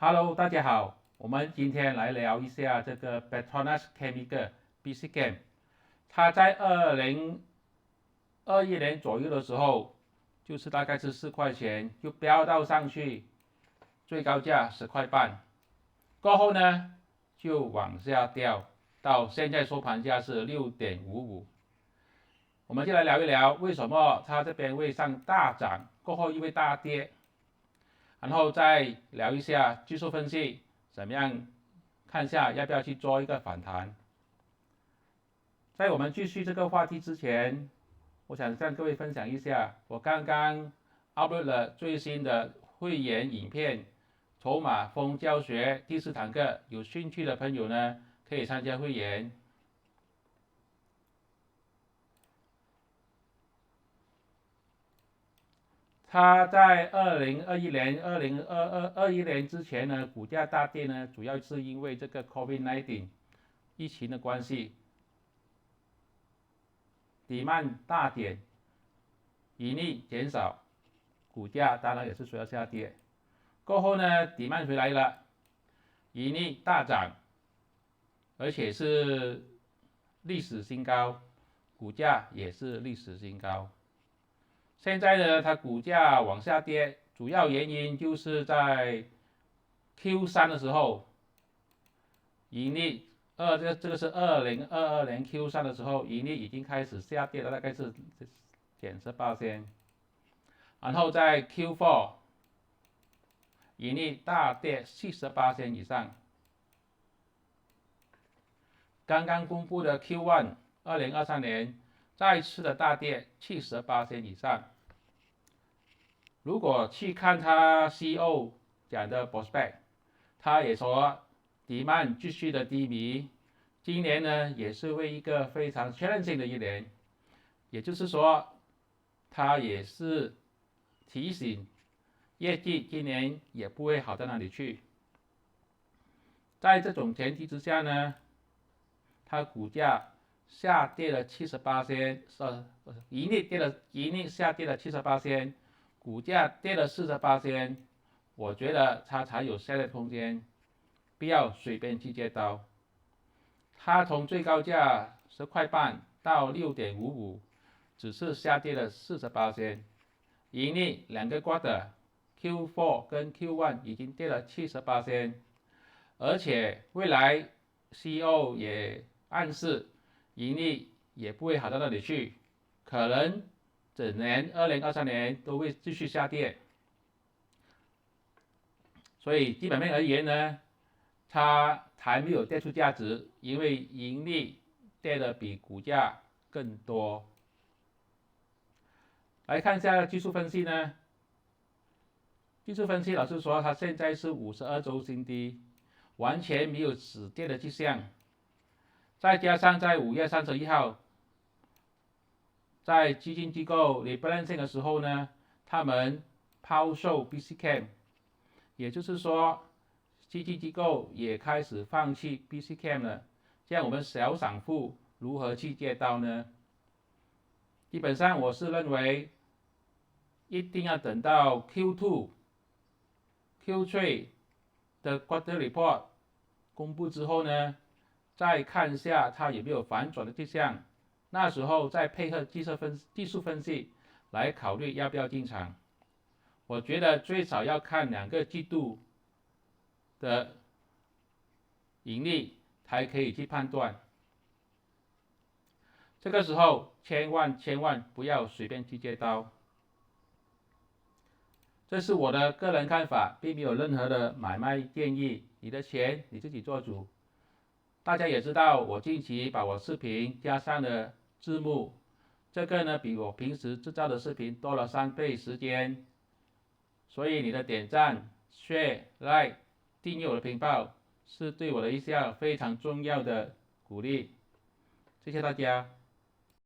Hello，大家好，我们今天来聊一下这个 Petronas Chemical BCChem。它在2021年左右的时候，就是大概是4块钱，就飙到上去，最高价10块半。过后呢，就往下掉，到现在收盘价是6.55。我们就来聊一聊为什么它这边会上大涨，过后又会大跌。然后再聊一下技术分析，怎么样看一下要不要去做一个反弹。在我们继续这个话题之前，我想向各位分享一下，我刚刚 upload 了最新的会员影片筹码峰教学第4堂课，有兴趣的朋友呢可以参加会员。它在2021年、2021年之前呢，股价大跌呢，主要是因为这个 COVID-19 疫情的关系，demand 大跌，盈利减少，股价当然也是随着下跌。过后呢 ，demand 回来了，盈利大涨，而且是历史新高，股价也是历史新高。现在呢，它股价往下跌，主要原因就是在 Q3 的时候，盈利这个是2022年 Q3 的时候，盈利已经开始下跌了，大概是减18%，然后在 Q4 盈利大跌78%以上。刚刚公布的 Q1 2023年再次的大跌78%以上。如果去看他 CEO 讲的 prospect， 他也说 demand 继续的低迷，今年呢也是会一个非常 challenging 的一年，也就是说，他也是提醒业绩今年也不会好到哪里去。在这种前提之下呢，它股价下跌了78%，盈利下跌了78%，股价跌了48%，我觉得它才有下跌空间，不要随便去接刀。它从最高价10块半到6.55，只是下跌了48%，盈利2个 quarter Q4 跟 Q1 已经跌了78%，而且未来 CEO 也暗示盈利也不会好到那里去，可能整年2023年都会继续下跌。所以基本面而言呢，它还没有跌出价值，因为盈利跌的比股价更多。来看一下技术分析呢，技术分析老师说它现在是52周新低，完全没有止跌的迹象。再加上在5月31号，在基金机构 rebalancing 的时候呢，他们抛售 BCChem， 也就是说，基金机构也开始放弃 BCChem 了。这样我们小散户如何去接刀呢？基本上我是认为，一定要等到 Q2、Q3 的 quarter report 公布之后呢，再看一下它有没有反转的迹象，那时候再配合技术分析来考虑要不要进场。我觉得最少要看2个季度的盈利才可以去判断。这个时候千万不要随便去接刀。这是我的个人看法，并没有任何的买卖建议，你的钱你自己做主。大家也知道，我近期把我视频加上了字幕，这个呢比我平时制造的视频多了3倍时间，所以你的点赞、share、like、订阅我的频道，是对我的一项非常重要的鼓励。谢谢大家。